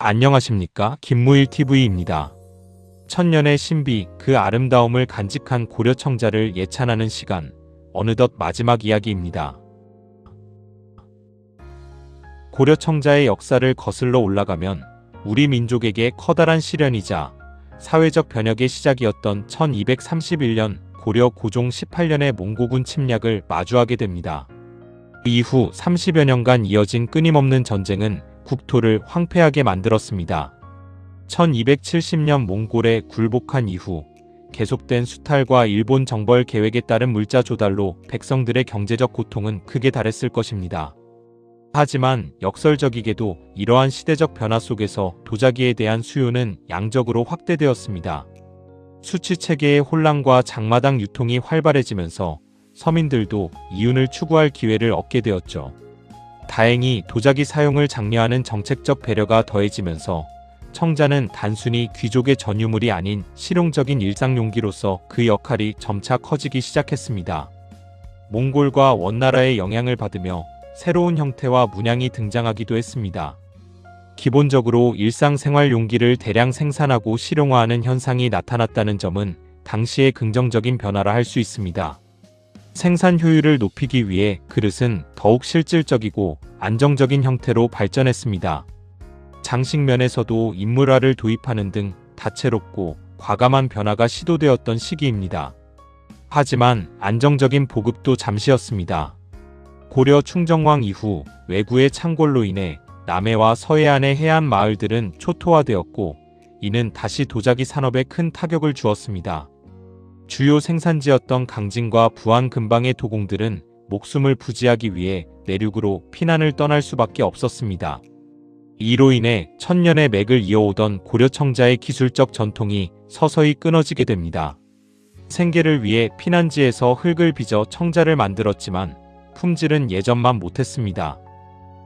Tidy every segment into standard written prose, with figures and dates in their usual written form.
안녕하십니까, 김무일TV입니다. 천년의 신비, 그 아름다움을 간직한 고려 청자를 예찬하는 시간, 어느덧 마지막 이야기입니다. 고려 청자의 역사를 거슬러 올라가면 우리 민족에게 커다란 시련이자 사회적 변혁의 시작이었던 1231년 고려 고종 18년의 몽고군 침략을 마주하게 됩니다. 이후 30여 년간 이어진 끊임없는 전쟁은 국토를 황폐하게 만들었습니다. 1270년 몽골에 굴복한 이후 계속된 수탈과 일본 정벌 계획에 따른 물자 조달로 백성들의 경제적 고통은 크게 달했을 것입니다. 하지만 역설적이게도 이러한 시대적 변화 속에서 도자기에 대한 수요는 양적으로 확대되었습니다. 수치체계의 혼란과 장마당 유통이 활발해지면서 서민들도 이윤을 추구할 기회를 얻게 되었죠. 다행히 도자기 사용을 장려하는 정책적 배려가 더해지면서 청자는 단순히 귀족의 전유물이 아닌 실용적인 일상용기로서 그 역할이 점차 커지기 시작했습니다. 몽골과 원나라의 영향을 받으며 새로운 형태와 문양이 등장하기도 했습니다. 기본적으로 일상생활 용기를 대량 생산하고 실용화하는 현상이 나타났다는 점은 당시의 긍정적인 변화라 할 수 있습니다. 생산 효율을 높이기 위해 그릇은 더욱 실질적이고 안정적인 형태로 발전했습니다. 장식면에서도 인물화를 도입하는 등 다채롭고 과감한 변화가 시도되었던 시기입니다. 하지만 안정적인 보급도 잠시였습니다. 고려 충정왕 이후 왜구의 창궐로 인해 남해와 서해안의 해안 마을들은 초토화되었고 이는 다시 도자기 산업에 큰 타격을 주었습니다. 주요 생산지였던 강진과 부안 근방의 도공들은 목숨을 부지하기 위해 내륙으로 피난을 떠날 수밖에 없었습니다. 이로 인해 천년의 맥을 이어오던 고려 청자의 기술적 전통이 서서히 끊어지게 됩니다. 생계를 위해 피난지에서 흙을 빚어 청자를 만들었지만 품질은 예전만 못했습니다.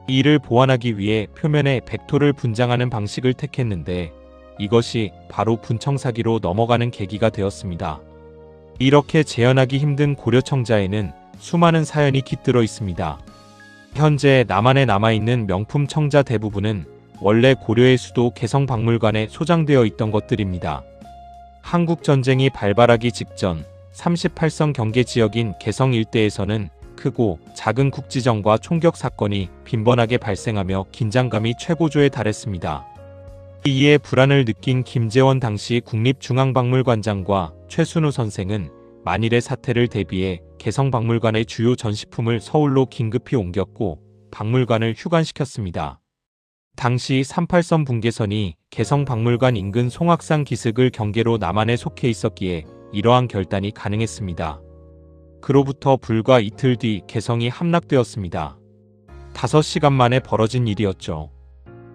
이를 보완하기 위해 표면에 백토를 분장하는 방식을 택했는데 이것이 바로 분청사기로 넘어가는 계기가 되었습니다. 이렇게 재현하기 힘든 고려 청자에는 수많은 사연이 깃들어 있습니다. 현재 남한에 남아있는 명품 청자 대부분은 원래 고려의 수도 개성박물관에 소장되어 있던 것들입니다. 한국전쟁이 발발하기 직전 38성 경계 지역인 개성 일대에서는 크고 작은 국지전과 총격 사건이 빈번하게 발생하며 긴장감이 최고조에 달했습니다. 이에 불안을 느낀 김재원 당시 국립중앙박물관장과 최순우 선생은 만일의 사태를 대비해 개성박물관의 주요 전시품을 서울로 긴급히 옮겼고 박물관을 휴관시켰습니다. 당시 38선 분계선이 개성박물관 인근 송악산 기슭을 경계로 남한에 속해 있었기에 이러한 결단이 가능했습니다. 그로부터 불과 이틀 뒤 개성이 함락되었습니다. 5시간 만에 벌어진 일이었죠.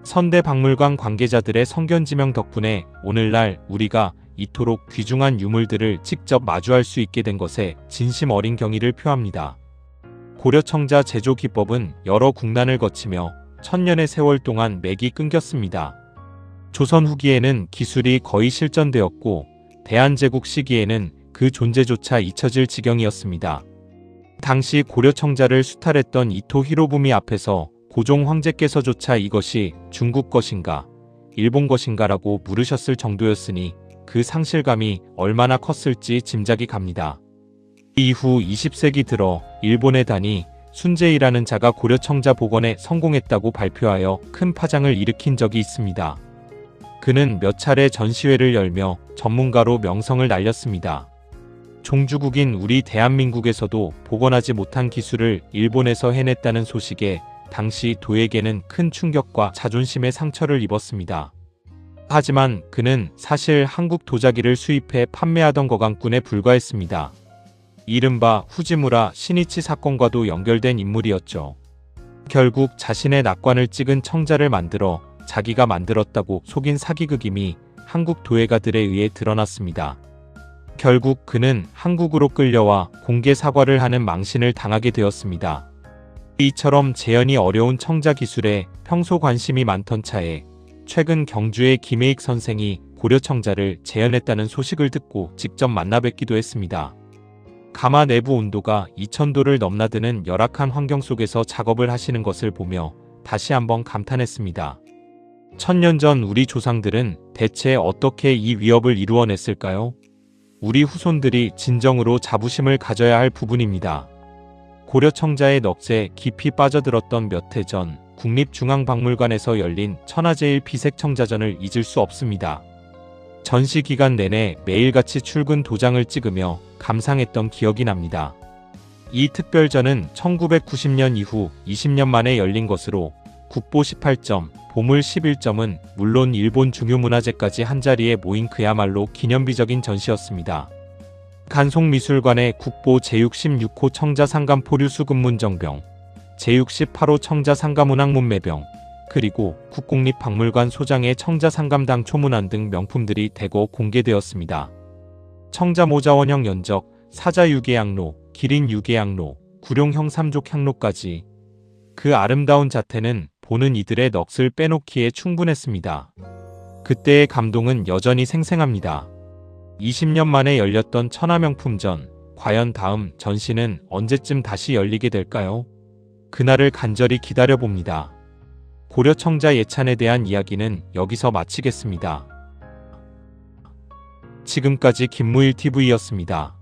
선대박물관 관계자들의 성견지명 덕분에 오늘날 우리가 이토록 귀중한 유물들을 직접 마주할 수 있게 된 것에 진심 어린 경의를 표합니다. 고려 청자 제조 기법은 여러 국난을 거치며 천년의 세월 동안 맥이 끊겼습니다. 조선 후기에는 기술이 거의 실전되었고 대한제국 시기에는 그 존재조차 잊혀질 지경이었습니다. 당시 고려 청자를 수탈했던 이토 히로부미 앞에서 고종 황제께서조차 이것이 중국 것인가 일본 것인가라고 물으셨을 정도였으니 그 상실감이 얼마나 컸을지 짐작이 갑니다. 이후 20세기 들어 일본의 단이 순제이라는 자가 고려 청자 복원에 성공했다고 발표하여 큰 파장을 일으킨 적이 있습니다. 그는 몇 차례 전시회를 열며 전문가로 명성을 날렸습니다. 종주국인 우리 대한민국에서도 복원하지 못한 기술을 일본에서 해냈다는 소식에 당시 도에게는 큰 충격과 자존심의 상처를 입었습니다. 하지만 그는 사실 한국 도자기를 수입해 판매하던 거강꾼에 불과했습니다. 이른바 후지무라 시니치 사건과도 연결된 인물이었죠. 결국 자신의 낙관을 찍은 청자를 만들어 자기가 만들었다고 속인 사기극임이 한국 도예가들에 의해 드러났습니다. 결국 그는 한국으로 끌려와 공개 사과를 하는 망신을 당하게 되었습니다. 이처럼 재현이 어려운 청자 기술에 평소 관심이 많던 차에 최근 경주의 김혜익 선생이 고려 청자를 재현했다는 소식을 듣고 직접 만나 뵙기도 했습니다. 가마 내부 온도가 2000도를 넘나드는 열악한 환경 속에서 작업을 하시는 것을 보며 다시 한번 감탄했습니다. 천년 전 우리 조상들은 대체 어떻게 이 위협을 이루어냈을까요? 우리 후손들이 진정으로 자부심을 가져야 할 부분입니다. 고려 청자의 넋에 깊이 빠져들었던 몇 해 전 국립중앙박물관에서 열린 천하제일 비색청자전을 잊을 수 없습니다. 전시 기간 내내 매일같이 출근 도장을 찍으며 감상했던 기억이 납니다. 이 특별전은 1990년 이후 20년 만에 열린 것으로 국보 18점, 보물 11점은 물론 일본 중요문화재까지 한자리에 모인 그야말로 기념비적인 전시였습니다. 간송미술관의 국보 제66호 청자상감포류 수급문정병, 제68호 청자상감운항문매병, 그리고 국공립박물관 소장의 청자상감당 초문안 등 명품들이 대거 공개되었습니다. 청자모자원형 연적, 사자유계향로, 기린유계향로, 구룡형 삼족향로까지 그 아름다운 자태는 보는 이들의 넋을 빼놓기에 충분했습니다. 그때의 감동은 여전히 생생합니다. 20년 만에 열렸던 천하명품전, 과연 다음 전시는 언제쯤 다시 열리게 될까요? 그날을 간절히 기다려봅니다. 고려 청자 예찬에 대한 이야기는 여기서 마치겠습니다. 지금까지 김무일TV였습니다.